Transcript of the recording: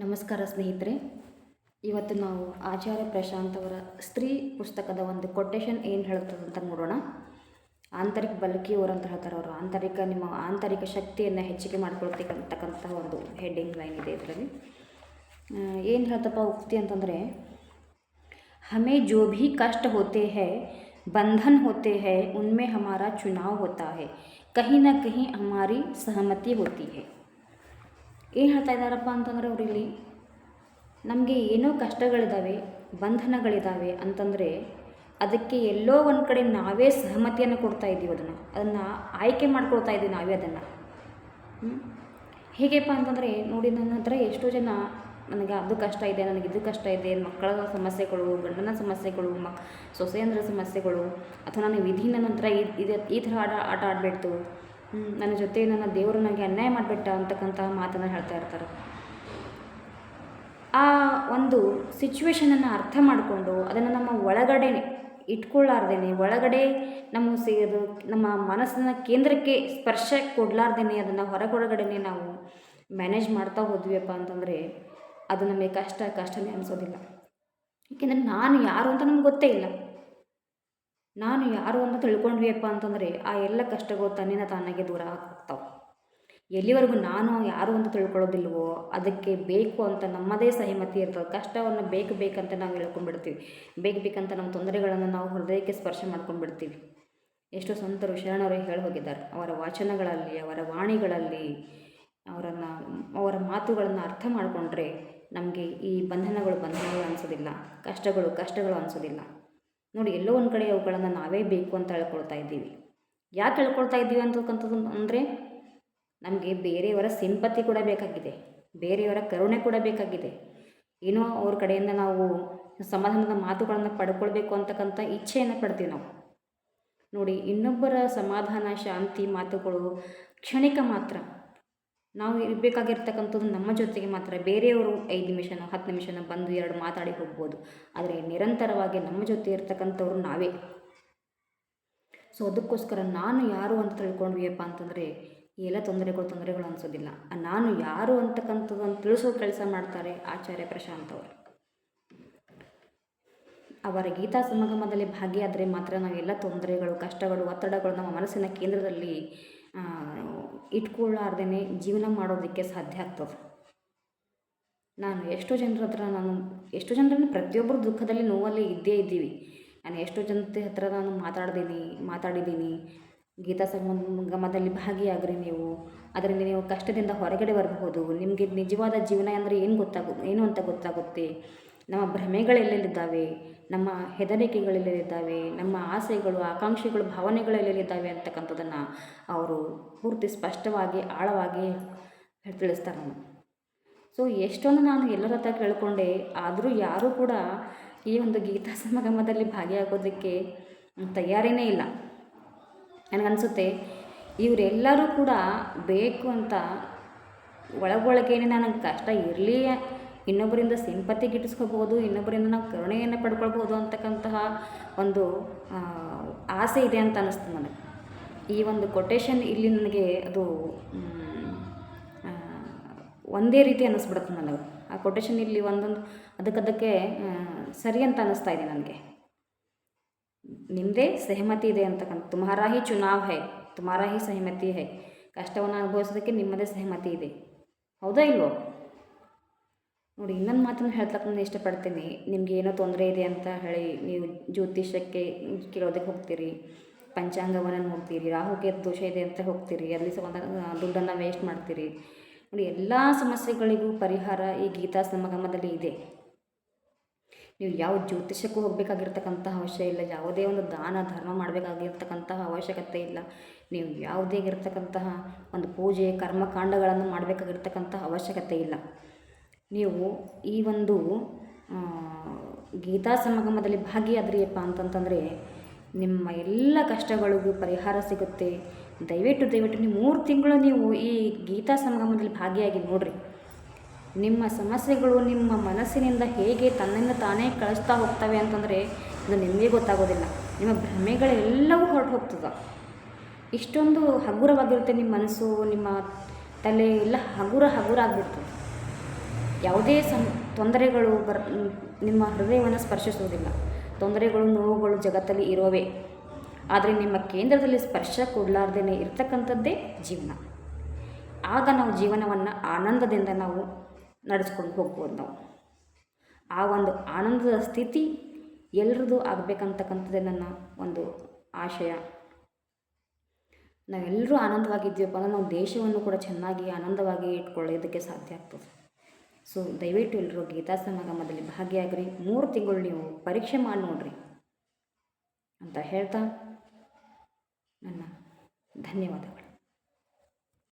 ನಮಸ್ಕಾರ ಸ್ನೇಹಿತರೆ. ಇವತ್ತು ನಾವು ಆಚಾರ್ಯ ಪ್ರಶಾಂತ್ ಅವರ ಸ್ತ್ರೀ ಪುಸ್ತಕದ ಒಂದು ಕೊಟೇಶನ್ ಏನು ಹೇಳ್ತದೆ ಅಂತ ನೋಡೋಣ. ಆಂತರಿಕ ಬಲಕಿಯವರು ಅಂತ ಹೇಳ್ತಾರೆ ಅವರು. ನಿಮ್ಮ ಆಂತರಿಕ ಶಕ್ತಿಯನ್ನು ಹೆಚ್ಚಿಗೆ ಮಾಡ್ಕೊಳ್ತಕ್ಕಂಥ ಒಂದು ಹೆಡ್ಡಿಂಗ್ ಲೈನ್ ಇದೆ ಇದರಲ್ಲಿ. ಏನು ಹೇಳ್ತಪ್ಪ ಉಕ್ತಿ ಅಂತಂದರೆ, ಹಮೇ ಜೋ ಭಿ ಕಷ್ಟ ಹೋತೆ ಹೈ, ಬಂಧನ್ ಹೋತೆ ಹೈ, ಉನ್ಮೆ ಹಮಾರಾ ಚುನಾವ್ ಹೋತಾ ಹೈ, ಕहीं ना कहीं हमारी सहमति होती है. ಏನು ಹೇಳ್ತಾ ಇದ್ದಾರಪ್ಪ ಅಂತಂದರೆ ಅವರಿಲ್ಲಿ, ನಮಗೆ ಏನೋ ಕಷ್ಟಗಳಿದ್ದಾವೆ, ಬಂಧನಗಳಿದ್ದಾವೆ ಅಂತಂದರೆ ಅದಕ್ಕೆ ಎಲ್ಲೋ ಒಂದು ಕಡೆ ನಾವೇ ಸಹಮತಿಯನ್ನು ಕೊಡ್ತಾ ಇದ್ದೀವಿ. ಅದನ್ನು ಆಯ್ಕೆ ಮಾಡ್ಕೊಳ್ತಾ ಇದ್ದೀವಿ ನಾವೇ ಅದನ್ನು. ಹೇಗೆಪ್ಪ ಅಂತಂದರೆ ನೋಡಿ, ನನ್ನ ಹತ್ರ ಎಷ್ಟೋ ಜನ ನನಗೆ ಅದು ಕಷ್ಟ ಇದೆ, ನನಗೆ ಇದು ಕಷ್ಟ ಇದೆ, ಮಕ್ಕಳ ಸಮಸ್ಯೆಗಳು, ಗಂಡನ ಸಮಸ್ಯೆಗಳು, ಸೊಸೆಯಂದ್ರ ಸಮಸ್ಯೆಗಳು, ಅಥವಾ ನನ್ನ ವಿಧಿ ನನ್ನ ಹತ್ರ ಈ ಥರ ಆಟ ಆಡಬೇಡ್ತು, ನನ್ನ ಜೊತೆ ನನ್ನ ದೇವರು ನನಗೆ ಅನ್ಯಾಯ ಮಾಡಿಬಿಟ್ಟ ಅಂತಕ್ಕಂಥ ಮಾತನ್ನು ಹೇಳ್ತಾ ಇರ್ತಾರೆ. ಆ ಒಂದು ಸಿಚುವೇಶನನ್ನು ಅರ್ಥ ಮಾಡಿಕೊಂಡು ಅದನ್ನು ನಮ್ಮ ಒಳಗಡೆ ಇಟ್ಕೊಳ್ಳಾರ್ದೇನೆ, ಒಳಗಡೆ ನಮ್ಮ ಮನಸ್ಸಿನ ಕೇಂದ್ರಕ್ಕೆ ಸ್ಪರ್ಶ ಕೊಡಲಾರ್ದೇನೆ ಅದನ್ನು ಹೊರಗಡೆ ನಾವು ಮ್ಯಾನೇಜ್ ಮಾಡ್ತಾ ಹೋದ್ವಿಯಪ್ಪ ಅಂತಂದರೆ ಅದು ನಮಗೆ ಕಷ್ಟನೇ ಅನಿಸೋದಿಲ್ಲ. ಏಕೆಂದರೆ ನಾನು ಯಾರು ಅಂತ ನಮ್ಗೆ ಗೊತ್ತೇ ಇಲ್ಲ. ನಾನು ಯಾರು ಅಂತ ತಿಳ್ಕೊಂಡ್ವಿಯಪ್ಪ ಅಂತಂದರೆ ಆ ಎಲ್ಲ ಕಷ್ಟಗಳು ತನ್ನಿಂದ ತಾನಾಗೆ ದೂರ ಆಗ್ತಾವೆ. ಎಲ್ಲಿವರೆಗೂ ನಾನು ಯಾರು ಅಂತ ತಿಳ್ಕೊಳ್ಳೋದಿಲ್ವೋ ಅದಕ್ಕೆ ಬೇಕು ಅಂತ ನಮ್ಮದೇ ಸಹಮತಿ ಇರ್ತದೆ. ಕಷ್ಟವನ್ನು ಬೇಕಂತ ನಾವು ಹೇಳ್ಕೊಂಡ್ಬಿಡ್ತೀವಿ. ಬೇಕಂತ ನಮ್ಮ ತೊಂದರೆಗಳನ್ನು ನಾವು ಹೃದಯಕ್ಕೆ ಸ್ಪರ್ಶ ಮಾಡ್ಕೊಂಡ್ಬಿಡ್ತೀವಿ. ಎಷ್ಟೋ ಸಂತರು ಶರಣರು ಹೇಳಿ ಹೋಗಿದ್ದಾರೆ. ಅವರ ವಾಚನಗಳಲ್ಲಿ, ಅವರ ವಾಣಿಗಳಲ್ಲಿ ಅವರ ಮಾತುಗಳನ್ನು ಅರ್ಥ ಮಾಡಿಕೊಂಡ್ರೆ ನಮಗೆ ಈ ಬಂಧನಗಳು ಅನಿಸೋದಿಲ್ಲ, ಕಷ್ಟಗಳು ಅನಿಸೋದಿಲ್ಲ. ನೋಡಿ, ಎಲ್ಲೋ ಒಂದು ಕಡೆ ಅವುಗಳನ್ನು ನಾವೇ ಬೇಕು ಅಂತ ಹೇಳ್ಕೊಳ್ತಾ ಇದ್ದೀವಿ. ಯಾಕೆ ಹೇಳ್ಕೊಳ್ತಾ ಇದ್ದೀವಿ ಅಂತಕ್ಕಂಥದ್ದು ಅಂದರೆ, ನಮಗೆ ಬೇರೆಯವರ ಸಿಂಪತಿ ಕೂಡ ಬೇಕಾಗಿದೆ, ಬೇರೆಯವರ ಕರುಣೆ ಕೂಡ ಬೇಕಾಗಿದೆ. ಏನೋ ಅವ್ರ ಕಡೆಯಿಂದ ನಾವು ಸಮಾಧಾನದ ಮಾತುಗಳನ್ನು ಪಡ್ಕೊಳ್ಬೇಕು ಅಂತಕ್ಕಂಥ ಇಚ್ಛೆಯನ್ನು ಪಡ್ತೀವಿ ನಾವು. ನೋಡಿ, ಇನ್ನೊಬ್ಬರ ಸಮಾಧಾನ, ಶಾಂತಿ ಮಾತುಗಳು ಕ್ಷಣಿಕ ಮಾತ್ರ. ನಾವು ಇರಬೇಕಾಗಿರ್ತಕ್ಕಂಥದ್ದು ನಮ್ಮ ಜೊತೆಗೆ ಮಾತ್ರ. ಬೇರೆಯವರು 5 ನಿಮಿಷನೋ 10 ನಿಮಿಷನೋ ಬಂದು 2 ಮಾತಾಡಿ ಹೋಗ್ಬೋದು, ಆದರೆ ನಿರಂತರವಾಗಿ ನಮ್ಮ ಜೊತೆ ಇರ್ತಕ್ಕಂಥವ್ರು ನಾವೇ. ಸೊ ಅದಕ್ಕೋಸ್ಕರ ನಾನು ಯಾರು ಅಂತ ತಿಳ್ಕೊಂಡ್ವಿಯಪ್ಪ ಅಂತಂದರೆ ಈ ಎಲ್ಲ ತೊಂದರೆಗಳು ಅನಿಸೋದಿಲ್ಲ. ನಾನು ಯಾರು ಅಂತಕ್ಕಂಥದ್ದನ್ನು ತಿಳಿಸೋ ಕೆಲಸ ಮಾಡ್ತಾರೆ ಆಚಾರ್ಯ ಪ್ರಶಾಂತ್ ಅವರು. ಅವರ ಗೀತಾ ಸಮಾಗಮದಲ್ಲಿ ಭಾಗಿಯಾದರೆ ಮಾತ್ರ ನಾವೆಲ್ಲ ತೊಂದರೆಗಳು, ಕಷ್ಟಗಳು, ಒತ್ತಡಗಳು ನಮ್ಮ ಮನಸ್ಸಿನ ಕೇಂದ್ರದಲ್ಲಿ ಇಟ್ಕೊಳ್ಳಾರ್ದೇ ಜೀವನ ಮಾಡೋದಕ್ಕೆ ಸಾಧ್ಯ ಆಗ್ತದೆ. ನಾನು ಎಷ್ಟೋ ಜನರನ್ನು ಪ್ರತಿಯೊಬ್ಬರು ದುಃಖದಲ್ಲಿ, ನೋವಲ್ಲಿ ಇದ್ದೇ ಇದ್ದೀವಿ. ನಾನು ಎಷ್ಟೋ ಜನತೆ ಹತ್ರ ನಾನು ಮಾತಾಡಿದ್ದೀನಿ. ಗೀತಾ ಸಂಗಮದಲ್ಲಿ ಭಾಗಿಯಾಗ್ರಿ ನೀವು, ಅದರಿಂದ ನೀವು ಕಷ್ಟದಿಂದ ಹೊರಗಡೆ ಬರಬಹುದು. ನಿಮಗೆ ನಿಜವಾದ ಜೀವನ ಅಂದರೆ ಏನು ಅಂತ ಗೊತ್ತಾಗುತ್ತೆ. ನಮ್ಮ ಭ್ರಮೆಗಳೆಲ್ಲಿದ್ದಾವೆ, ನಮ್ಮ ಹೆದರಿಕೆಗಳೆಲ್ಲಿದ್ದಾವೆ, ನಮ್ಮ ಆಸೆಗಳು, ಆಕಾಂಕ್ಷೆಗಳು, ಭಾವನೆಗಳೆಲ್ಲಿದ್ದಾವೆ ಅಂತಕ್ಕಂಥದ್ದನ್ನು ಅವರು ಪೂರ್ತಿ ಸ್ಪಷ್ಟವಾಗಿ, ಆಳವಾಗಿ ತಿಳಿಸ್ತಾರೆ ನಾನು. ಸೊ ಎಷ್ಟೊಂದು ನಾನು ಎಲ್ಲರ ಹತ್ರ ಕೇಳಿಕೊಂಡೆ, ಆದರೂ ಯಾರೂ ಕೂಡ ಈ ಒಂದು ಗೀತಾ ಸಮಾಗಮದಲ್ಲಿ ಭಾಗಿಯಾಗೋದಕ್ಕೆ ತಯಾರಿನೇ ಇಲ್ಲ. ನನಗನ್ಸುತ್ತೆ ಇವರೆಲ್ಲರೂ ಕೂಡ ಬೇಕು ಅಂತ ಒಳಗೊಳಗೇನೆ ನನಗೆ ಕಷ್ಟ ಇರಲಿ, ಇನ್ನೊಬ್ಬರಿಂದ ಸಿಂಪತಿ ಗಿಟ್ಟಿಸ್ಕೋಬೋದು, ಇನ್ನೊಬ್ಬರಿಂದ ನಾವು ಕರುಣೆಯನ್ನು ಪಡ್ಕೊಳ್ಬೋದು ಅಂತಕ್ಕಂತಹ ಒಂದು ಆಸೆ ಇದೆ ಅಂತ ಅನ್ನಿಸ್ತು ನನಗೆ. ಈ ಒಂದು ಕೊಟೇಶನ್ ಇಲ್ಲಿ ನನಗೆ ಅದು ಒಂದೇ ರೀತಿ ಅನ್ನಿಸ್ಬಿಡುತ್ತೆ ನನಗೆ. ಆ ಕೊಟೇಶನ್ ಇಲ್ಲಿ ಒಂದೊಂದು ಅದಕ್ಕೆ ಸರಿ ಅಂತ ಅನ್ನಿಸ್ತಾ ಇದೆ ನನಗೆ. ನಿಮ್ಮದೇ ಸಹಮತಿ ಇದೆ ಅಂತಕ್ಕಂಥ, ತುಮ್ಹಾರಾ ಹಿ ಚುನಾವ್ ಹೈ, ತುಮ್ಹಾರಾ ಹಿ ಸಹಮತಿ ಹೈ. ಕಷ್ಟವನ್ನು ಅನುಭವಿಸೋದಕ್ಕೆ ನಿಮ್ಮದೇ ಸಹಮತಿ ಇದೆ, ಹೌದಾ ಇಲ್ವೋ? ನೋಡಿ, ಇನ್ನೊಂದು ಮಾತನ್ನು ಹೇಳ್ತಕ್ಕ ನಾನು ಇಷ್ಟಪಡ್ತೀನಿ. ನಿಮಗೆ ಏನೋ ತೊಂದರೆ ಇದೆ ಅಂತ ಹೇಳಿ ನೀವು ಜ್ಯೋತಿಷ್ಯಕ್ಕೆ ಕೇಳೋದಕ್ಕೆ ಹೋಗ್ತೀರಿ, ಪಂಚಾಂಗವನ್ನು ನೋಡ್ತೀರಿ, ರಾಹುಕೇತು ದೋಷ ಇದೆ ಅಂತ ಹೋಗ್ತೀರಿ, ಅಲ್ಲಿ ದುಡ್ಡನ್ನು ವೇಸ್ಟ್ ಮಾಡ್ತೀರಿ. ನೋಡಿ, ಎಲ್ಲ ಸಮಸ್ಯೆಗಳಿಗೂ ಪರಿಹಾರ ಈ ಗೀತಾ ಸಮಾಗಮದಲ್ಲಿ ಇದೆ. ನೀವು ಯಾವ ಜ್ಯೋತಿಷ್ಯಕ್ಕೂ ಹೋಗಬೇಕಾಗಿರ್ತಕ್ಕಂತಹ ಅವಶ್ಯ ಇಲ್ಲ, ಯಾವುದೇ ಒಂದು ದಾನ ಧರ್ಮ ಮಾಡಬೇಕಾಗಿರ್ತಕ್ಕಂತಹ ಅವಶ್ಯಕತೆ ಇಲ್ಲ, ನೀವು ಯಾವುದೇ ಇರತಕ್ಕಂತಹ ಒಂದು ಪೂಜೆ ಕರ್ಮಕಾಂಡಗಳನ್ನು ಮಾಡಬೇಕಾಗಿರ್ತಕ್ಕಂತಹ ಅವಶ್ಯಕತೆ ಇಲ್ಲ. ನೀವು ಈ ಒಂದು ಗೀತಾ ಸಮಾಗಮದಲ್ಲಿ ಭಾಗಿಯಾದ್ರಿಯಪ್ಪ ಅಂತಂತಂದರೆ ನಿಮ್ಮ ಎಲ್ಲ ಕಷ್ಟಗಳಿಗೂ ಪರಿಹಾರ ಸಿಗುತ್ತೆ. ದಯವಿಟ್ಟು ನೀವು 3 ತಿಂಗಳು ನೀವು ಈ ಗೀತಾ ಸಮಾಗಮದಲ್ಲಿ ಭಾಗಿಯಾಗಿ ನೋಡಿರಿ. ನಿಮ್ಮ ಸಮಸ್ಯೆಗಳು ನಿಮ್ಮ ಮನಸ್ಸಿನಿಂದ ಹೇಗೆ ತನ್ನಿಂದ ತಾನೇ ಕಳಿಸ್ತಾ ಹೋಗ್ತವೆ ಅಂತಂದರೆ ಅದು ನಿಮಗೆ ಗೊತ್ತಾಗೋದಿಲ್ಲ. ನಿಮ್ಮ ಭ್ರಮೆಗಳೆಲ್ಲವೂ ಹೊರಟು ಹೋಗ್ತದೆ. ಇಷ್ಟೊಂದು ಹಗುರವಾಗಿರುತ್ತೆ ನಿಮ್ಮ ಮನಸ್ಸು, ನಿಮ್ಮ ತಲೆ ಎಲ್ಲ ಹಗುರ ಆಗಿಬಿಡ್ತದೆ. ಯಾವುದೇ ತೊಂದರೆಗಳು ನಿಮ್ಮ ಹೃದಯವನ್ನು ಸ್ಪರ್ಶಿಸುವುದಿಲ್ಲ. ತೊಂದರೆಗಳು, ನೋವುಗಳು ಜಗತ್ತಲ್ಲಿ ಇರೋವೇ. ಆದರೆ ನಿಮ್ಮ ಕೇಂದ್ರದಲ್ಲಿ ಸ್ಪರ್ಶ ಕೊಡಲಾರ್ದೇ ಇರ್ತಕ್ಕಂಥದ್ದೇ ಜೀವನ. ಆಗ ನಾವು ಜೀವನವನ್ನು ಆನಂದದಿಂದ ನಾವು ನಡೆಸ್ಕೊಂಡು ಹೋಗ್ಬೋದು. ನಾವು ಆ ಒಂದು ಆನಂದದ ಸ್ಥಿತಿ ಎಲ್ಲರದ್ದು ಆಗಬೇಕಂತಕ್ಕಂಥದ್ದೇ ನನ್ನ ಒಂದು ಆಶಯ. ನಾವೆಲ್ಲರೂ ಆನಂದವಾಗಿದ್ದೀವಪ್ಪ ಅಂದರೆ ನಾವು ದೇಶವನ್ನು ಕೂಡ ಚೆನ್ನಾಗಿ ಆನಂದವಾಗಿ ಇಟ್ಕೊಳ್ಳೋದಕ್ಕೆ ಸಾಧ್ಯ ಆಗ್ತದೆ. ಸೊ ದಯವಿಟ್ಟು ಎಲ್ಲರೂ ಗೀತಾ ಸಮಾಗಮದಲ್ಲಿ ಭಾಗಿಯಾಗ್ರಿ. 3 ತಿಂಗಳು ನೀವು ಪರೀಕ್ಷೆ ಮಾಡಿ ನೋಡ್ರಿ ಅಂತ ಹೇಳ್ತಾ ನನ್ನ ಧನ್ಯವಾದಗಳು.